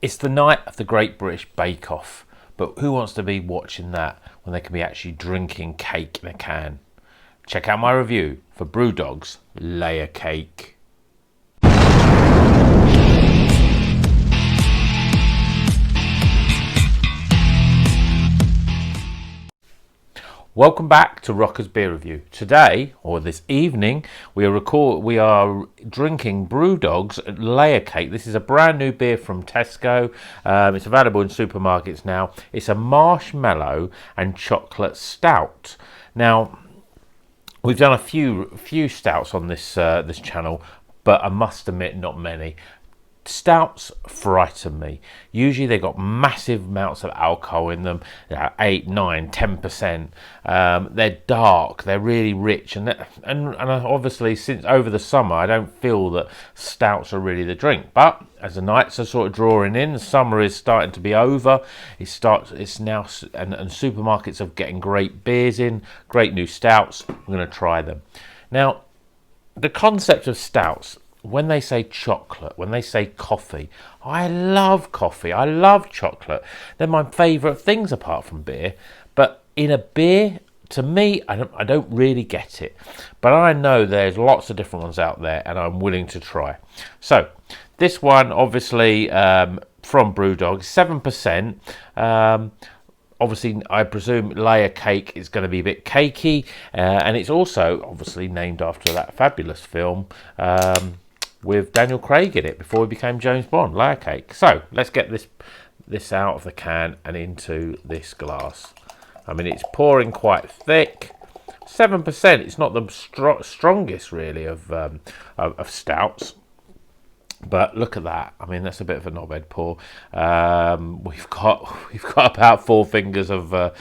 It's the night of the Great British Bake Off, but who wants to be watching that when they can be actually drinking cake in a can? Check out my review for Brewdog's Layer Cake. Welcome back to Rocker's Beer Review. Today, or this evening, we are drinking Brewdog's Layer Cake. This is a brand new beer from Tesco. It's available in supermarkets now. It's a marshmallow and chocolate stout. Now, we've done a few stouts on this channel, but I must admit, not many. Stouts frighten me. Usually they got massive amounts of alcohol in them, 8, 9, 10%. They're dark, they're really rich, and obviously since over the summer I don't feel that stouts are really the drink. But as the nights are sort of drawing in, the summer is starting to be over. It's now, and supermarkets are getting great beers in, great new stouts. I'm going to try them. Now, the concept of stouts, when they say chocolate, when they say coffee, I love coffee, I love chocolate. They're my favourite things apart from beer. But in a beer, to me, I don't really get it. But I know there's lots of different ones out there and I'm willing to try. So, this one, obviously, from Brewdog, 7%. Obviously, I presume Layer Cake is going to be a bit cakey. And it's also, obviously, named after that fabulous film with Daniel Craig in it before he became James Bond, Layer Cake. So let's get this out of the can and into this glass. I mean, it's pouring quite thick. 7%. It's not the strongest really of stouts, but look at that. I mean, that's a bit of a knobhead pour. We've got about 4 fingers of a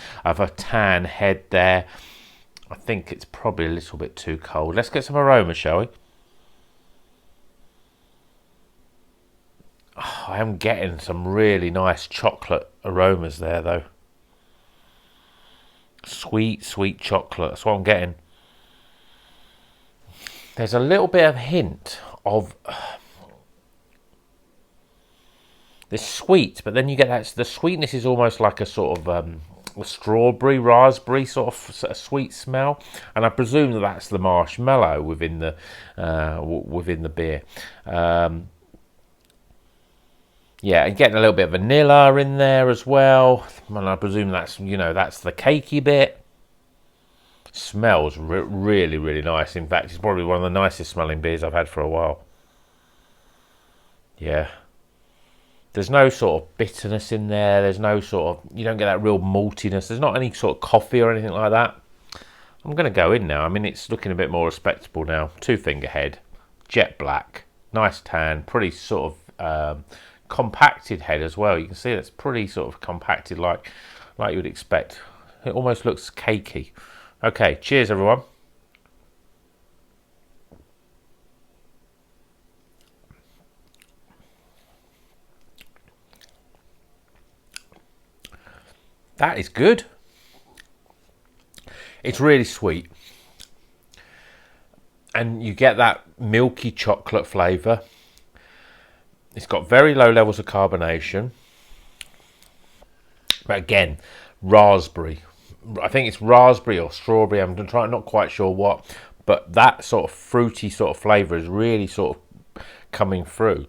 tan head there. I think it's probably a little bit too cold. Let's get some aroma, shall we? Oh, I am getting some really nice chocolate aromas there, though. Sweet, sweet chocolate. That's what I'm getting. There's a little bit of hint of this sweet, but then you get that. The sweetness is almost like a sort of a strawberry, raspberry sort of a sweet smell, and I presume that that's the marshmallow within the beer. Yeah, and getting a little bit of vanilla in there as well. And I presume that's the cakey bit. Smells really, really nice. In fact, it's probably one of the nicest smelling beers I've had for a while. Yeah. There's no sort of bitterness in there. There's no sort of, you don't get that real maltiness. There's not any sort of coffee or anything like that. I'm going to go in now. I mean, it's looking a bit more respectable now. 2-finger head, jet black, nice tan, pretty sort of compacted head as well. You can see that's pretty sort of compacted like you would expect. It almost looks cakey. Okay, cheers everyone. That is good. It's really sweet. And you get that milky chocolate flavour. It's got very low levels of carbonation. But again, raspberry. I think it's raspberry or strawberry. I'm not quite sure what. But that sort of fruity sort of flavour is really sort of coming through.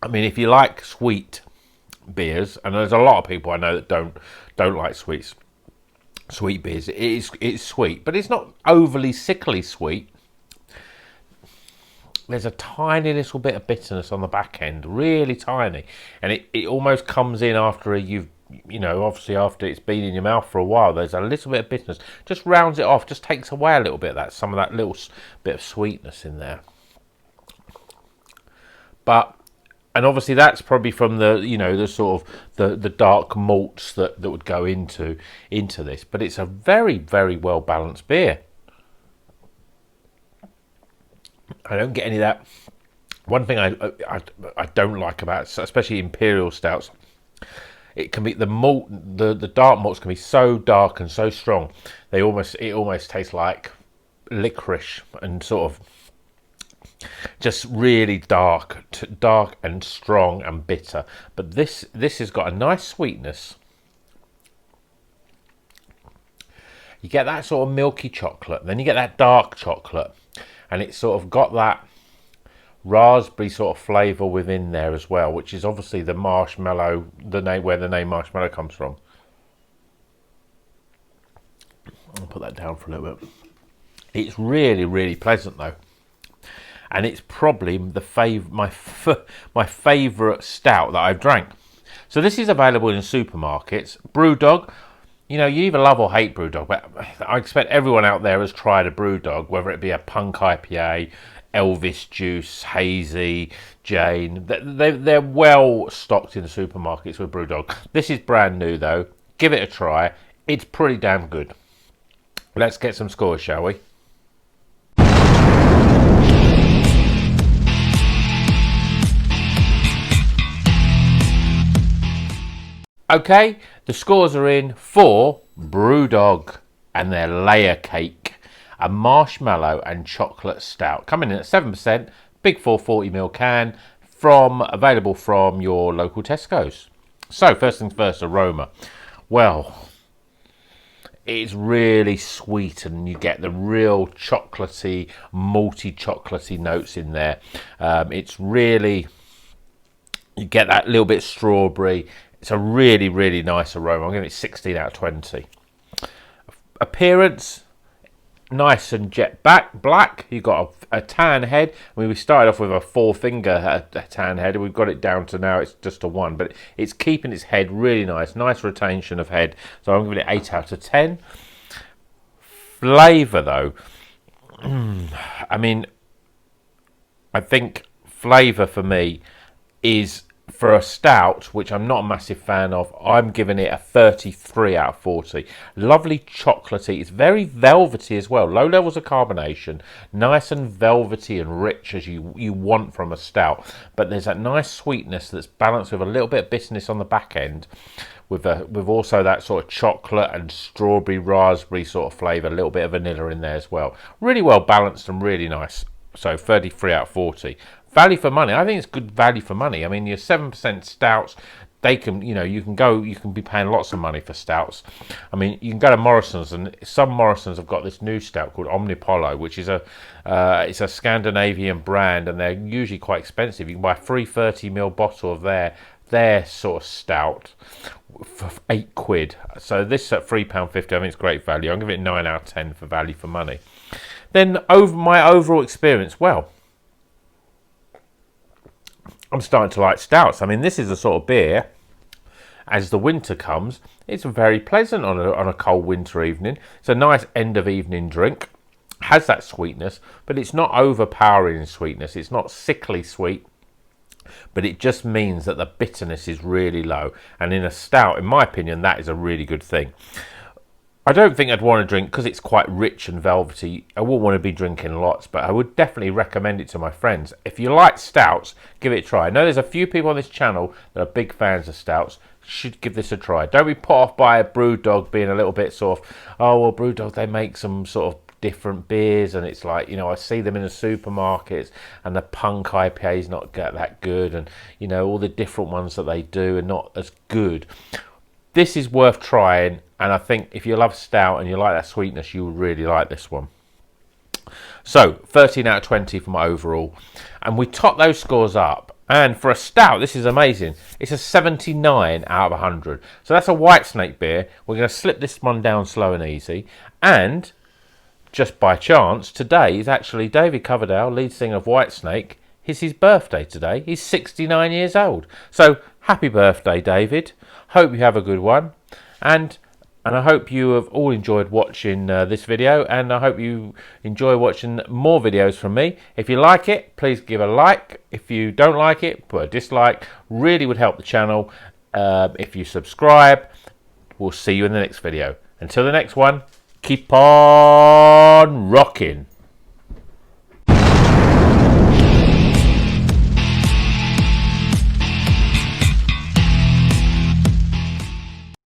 I mean, if you like sweet beers, and there's a lot of people I know that don't like sweet beers. It's sweet, but it's not overly sickly sweet. There's a tiny little bit of bitterness on the back end, really tiny, and it almost comes in after obviously after it's been in your mouth for a while. There's a little bit of bitterness, just rounds it off, just takes away a little bit of some of that little bit of sweetness in there. And obviously that's probably from the sort of the dark malts that would go into this, but it's a very, very well balanced beer. I don't get any of that. One thing I don't like about, especially imperial stouts, it can be the dark malts can be so dark and so strong. It almost tastes like licorice and sort of just really dark and strong and bitter. But this has got a nice sweetness. You get that sort of milky chocolate, then you get that dark chocolate, and it's sort of got that raspberry sort of flavour within there as well, which is obviously the marshmallow, where the name marshmallow comes from. I'll put that down for a little bit. It's really, really pleasant though, and it's probably my favourite stout that I've drank. So this is available in supermarkets. Brewdog. You know, you either love or hate Brewdog, but I expect everyone out there has tried a Brewdog, whether it be a Punk IPA, Elvis Juice, Hazy, Jane. They're well stocked in the supermarkets with Brewdog. This is brand new though. Give it a try. It's pretty damn good. Let's get some scores, shall we? Okay, the scores are in for Brewdog and their layer cake, a marshmallow and chocolate stout, coming in at 7%, big 440ml can, available from your local Tesco's. So first things first, aroma. Well, it's really sweet, and you get the real chocolatey, malty chocolatey notes in there. It's really, you get that little bit strawberry. It's a really, really nice aroma. I'm giving it 16 out of 20. Appearance, nice and jet black. You've got a tan head. I mean, we started off with a 4-finger tan head, and we've got it down to now it's just a 1. But it's keeping its head really nice. Nice retention of head. So I'm giving it 8 out of 10. Flavour, though. I mean, I think flavour for me is, for a stout, which I'm not a massive fan of, I'm giving it a 33 out of 40. Lovely chocolatey. It's very velvety as well. Low levels of carbonation. Nice and velvety and rich as you want from a stout. But there's that nice sweetness that's balanced with a little bit of bitterness on the back end. With also that sort of chocolate and strawberry, raspberry sort of flavour. A little bit of vanilla in there as well. Really well balanced and really nice. So 33 out of 40. Value for money. I think it's good value for money. I mean, your 7% stouts, they can, you can be paying lots of money for stouts. I mean, you can go to Morrison's, and some Morrison's have got this new stout called Omnipollo, which is it's a Scandinavian brand, and they're usually quite expensive. You can buy a 330ml bottle of their sort of stout for £8. So this at £3.50, I think it's great value. I'm giving it 9 out of 10 for value for money. Then my overall experience, well, I'm starting to like stouts. I mean, this is a sort of beer, as the winter comes, it's very pleasant on a cold winter evening. It's a nice end of evening drink. Has that sweetness, but it's not overpowering in sweetness. It's not sickly sweet, but it just means that the bitterness is really low. And in a stout, in my opinion, that is a really good thing. I don't think I'd want to drink, because it's quite rich and velvety, I wouldn't want to be drinking lots, but I would definitely recommend it to my friends. If you like stouts, give it a try. I know there's a few people on this channel that are big fans of stouts. Should give this a try. Don't be put off by a Brewdog being a little bit sort of, oh, well, Brewdog, they make some sort of different beers, and it's like, I see them in the supermarkets, and the Punk IPA is not that good, and, all the different ones that they do are not as good. This is worth trying, and I think if you love stout and you like that sweetness, you will really like this one. So 13 out of 20 for my overall, and we top those scores up, and for a stout, this is amazing. It's a 79 out of 100. So that's a Whitesnake beer. We're going to slip this one down slow and easy, and just by chance, today is actually David Coverdale, lead singer of Whitesnake. It's his birthday today. He's 69 years old. So happy birthday, David. Hope you have a good one, and I hope you have all enjoyed watching this video, and I hope you enjoy watching more videos from me. If you like it, please give a like. If you don't like it, put a dislike. Really would help the channel. If you subscribe, we'll see you in the next video. Until the next one, keep on rocking.